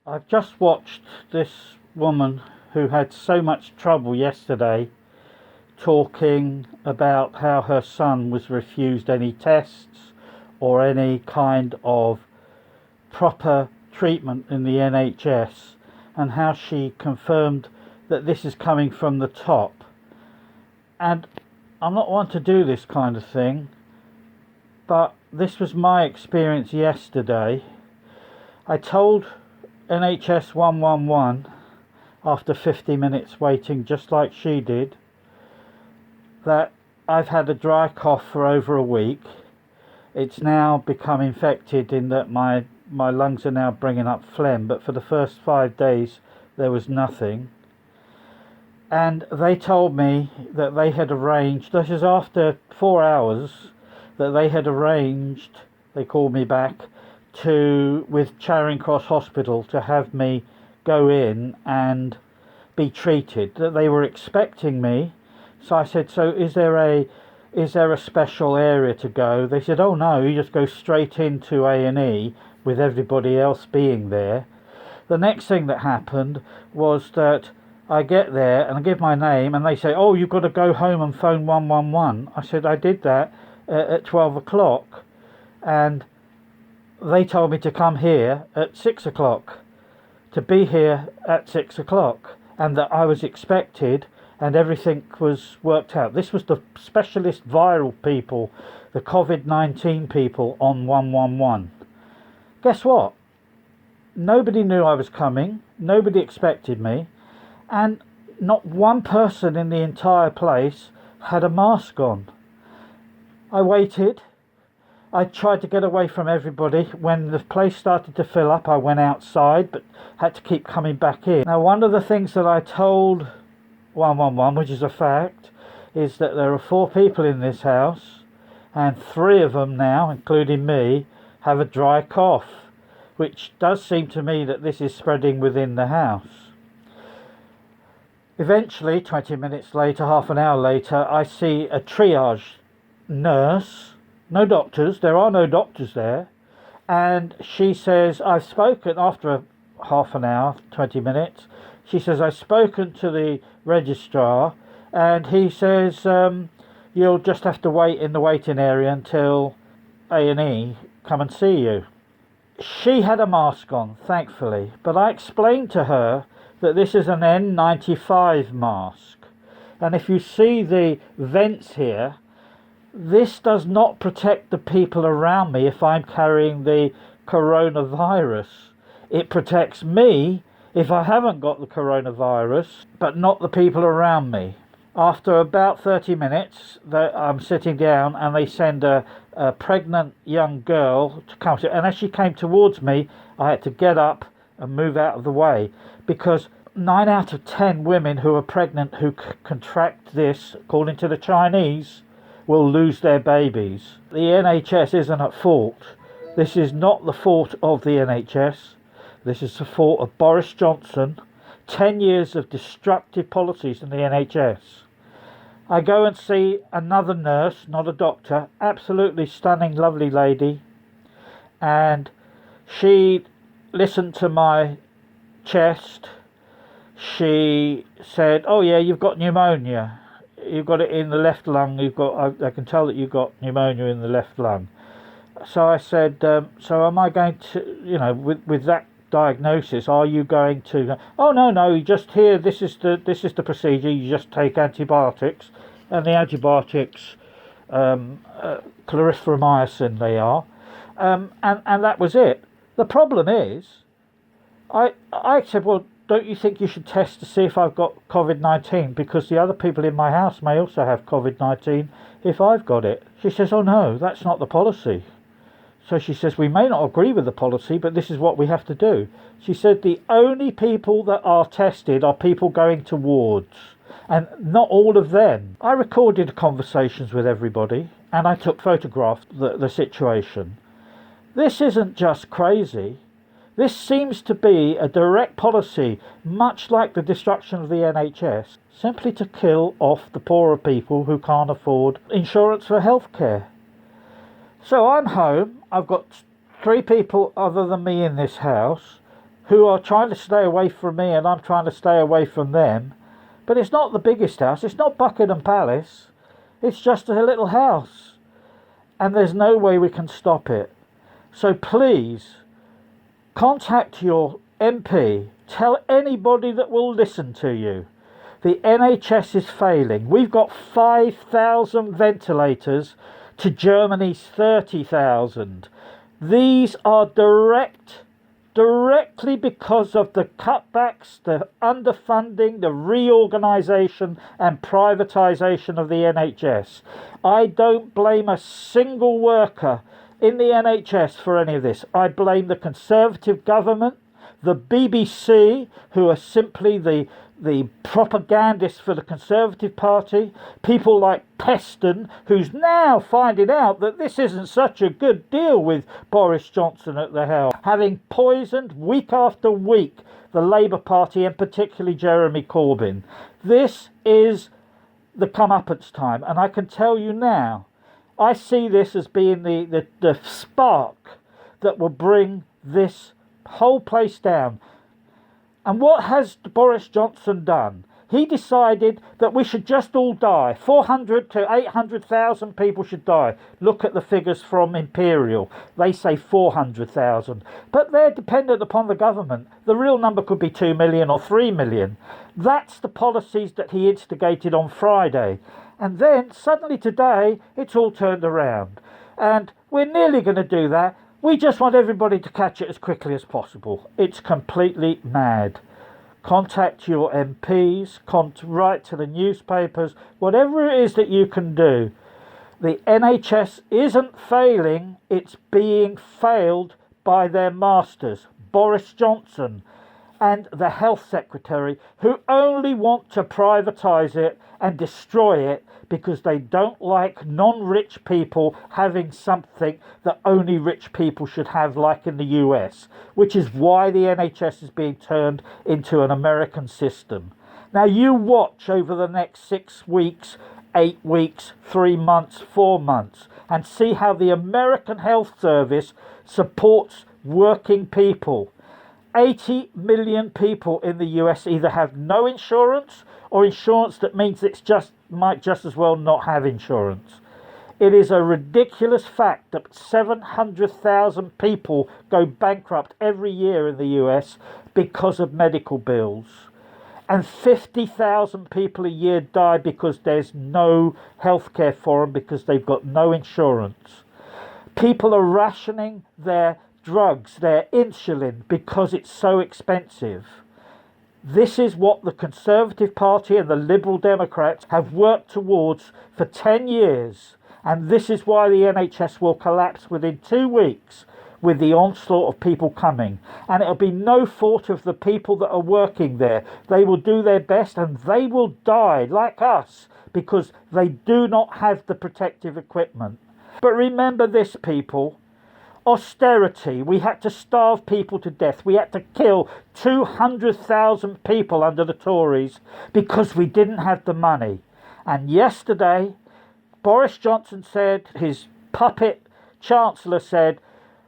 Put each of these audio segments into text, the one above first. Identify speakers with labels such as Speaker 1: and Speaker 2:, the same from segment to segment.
Speaker 1: I've just watched this woman who had so much trouble yesterday talking about how her son was refused any tests or any kind of proper treatment in the NHS, and how she confirmed that this is coming from the top. And I'm not one to do this kind of thing, but this was my experience yesterday. I told NHS 111 after 50 minutes waiting, just like she did, that I've had a dry cough for over a week. It's now become infected in that my lungs are now bringing up phlegm, but for the first 5 days there was nothing. And they told me that they had arranged, this is after 4 hours, that they had arranged, they called me back, with Charing Cross Hospital to have me go in and be treated, that they were expecting me. So I said, so is there a special area to go? They said, oh no, you just go straight into A&E with everybody else being there. The next thing that happened was that I get there and I give my name and they say, oh, you've got to go home and phone 111. I said, I did that at 12 o'clock, and they told me to come here at 6 o'clock, to be here at 6 o'clock, and that I was expected and everything was worked out. This was the specialist viral people, the COVID-19 people on 111. Guess what? Nobody knew I was coming, nobody expected me, and not one person in the entire place had a mask on. I waited. I tried to get away from everybody. When the place started to fill up, I went outside, but had to keep coming back in. Now, one of the things that I told 111, which is a fact, is that there are 4 people in this house, and 3 of them now, including me, have a dry cough, which does seem to me that this is spreading within the house. Eventually, 20 minutes later, half an hour later, I see a triage nurse. No doctors, there are no doctors there. And she says, I've spoken, after half an hour, 20 minutes, she says, I've spoken to the registrar, and he says, you'll just have to wait in the waiting area until A&E come and see you. She had a mask on, thankfully, but I explained to her that this is an N95 mask. And if you see the vents here, this does not protect the people around me if I'm carrying the coronavirus. It protects me if I haven't got the coronavirus, but not the people around me. After about 30 minutes, I'm sitting down and they send a pregnant young girl to come to, and as she came towards me, I had to get up and move out of the way, because 9 out of 10 women who are pregnant who contract this, according to the Chinese, will lose their babies. The NHS isn't at fault. This is not the fault of the NHS. This is the fault of Boris Johnson. 10 years of destructive policies in the NHS. I go and see another nurse, not a doctor, absolutely stunning, lovely lady, and she listened to my chest. She said, oh yeah, you've got pneumonia. You've got it in the left lung. I can tell that you've got pneumonia in the left lung. So I said, so am I going to, with that diagnosis, are you going to? Oh no, you just here. This is the procedure. You just take antibiotics, and the antibiotics, clarithromycin, they are, and that was it. The problem is, I said, well, don't you think you should test to see if I've got COVID-19, because the other people in my house may also have COVID-19 if I've got it? She says, oh no, that's not the policy. So she says, we may not agree with the policy, but this is what we have to do. She said the only people that are tested are people going to wards, and not all of them. I recorded conversations with everybody, and I photographed the situation. This isn't just crazy. This seems to be a direct policy, much like the destruction of the NHS, simply to kill off the poorer people who can't afford insurance for healthcare. So I'm home. I've got 3 people other than me in this house who are trying to stay away from me and I'm trying to stay away from them. But it's not the biggest house. It's not Buckingham Palace. It's just a little house. And there's no way we can stop it. So please, contact your MP. Tell anybody that will listen to you. The NHS is failing. We've got 5,000 ventilators to Germany's 30,000. These are directly because of the cutbacks, the underfunding, the reorganisation and privatisation of the NHS. I don't blame a single worker in the NHS for any of this. I blame the Conservative government, the BBC, who are simply the propagandists for the Conservative Party, people like Peston, who's now finding out that this isn't such a good deal with Boris Johnson at the helm, having poisoned week after week the Labour Party and particularly Jeremy Corbyn. This is the comeuppance time, and I can tell you now, I see this as being the spark that will bring this whole place down. And what has Boris Johnson done? He decided that we should just all die. 400 to 800,000 people should die. Look at the figures from Imperial. They say 400,000. But they're dependent upon the government. The real number could be 2 million or 3 million. That's the policies that he instigated on Friday. And then suddenly today, it's all turned around. And we're nearly going to do that. We just want everybody to catch it as quickly as possible. It's completely mad. Contact your MPs, write to the newspapers, whatever it is that you can do. The NHS isn't failing, it's being failed by their masters, Boris Johnson and the Health Secretary, who only want to privatise it and destroy it because they don't like non-rich people having something that only rich people should have, like in the US, which is why the NHS is being turned into an American system. Now you watch over the next 6 weeks, 8 weeks, 3 months, 4 months, and see how the American Health Service supports working people. 80 million people in the US either have no insurance or insurance that means might just as well not have insurance. It is a ridiculous fact that 700,000 people go bankrupt every year in the US because of medical bills. And 50,000 people a year die because there's no healthcare for them because they've got no insurance. People are rationing their drugs, their insulin, because it's so expensive. This is what the Conservative Party and the Liberal Democrats have worked towards for 10 years. And this is why the NHS will collapse within 2 weeks with the onslaught of people coming. And it'll be no fault of the people that are working there. They will do their best and they will die like us because they do not have the protective equipment. But remember this, people. Austerity. We had to starve people to death. We had to kill 200,000 people under the Tories because we didn't have the money. And yesterday, Boris Johnson said, his puppet Chancellor said,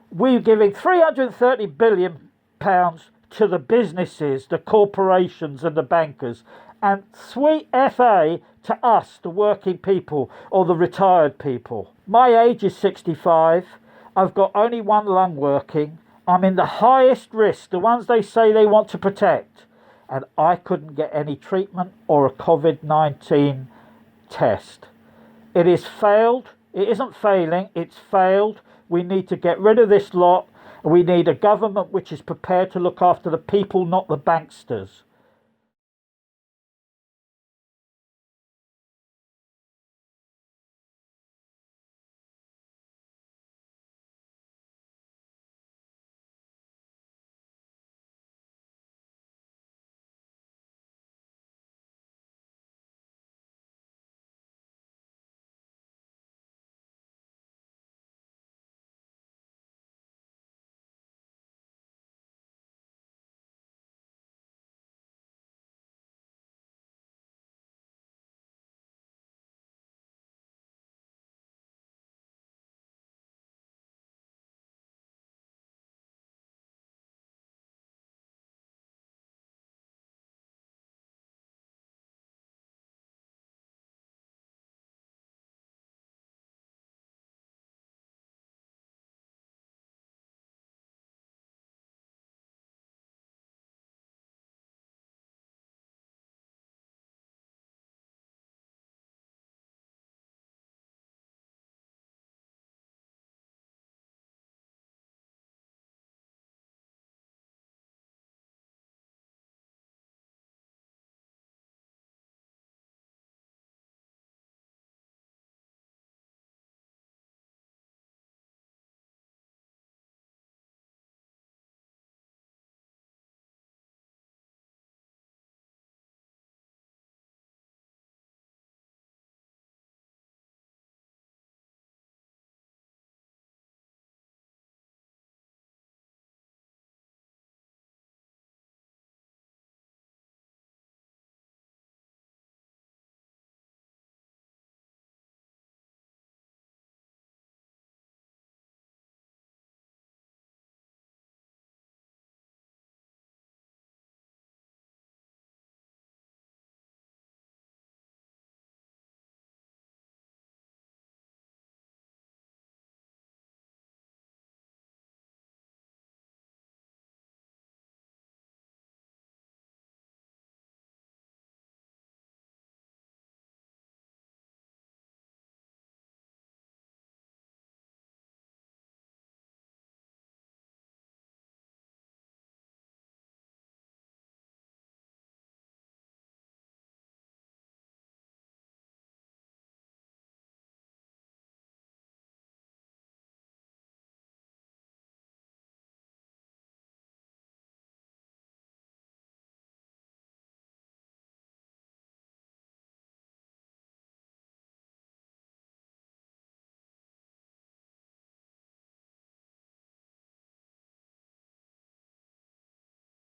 Speaker 1: we're giving £330 billion to the businesses, the corporations and the bankers. And sweet FA to us, the working people or the retired people. My age is 65. I've got only one lung working. I'm in the highest risk, the ones they say they want to protect. And I couldn't get any treatment or a COVID-19 test. It is failed. It isn't failing, it's failed. We need to get rid of this lot. We need a government which is prepared to look after the people, not the banksters.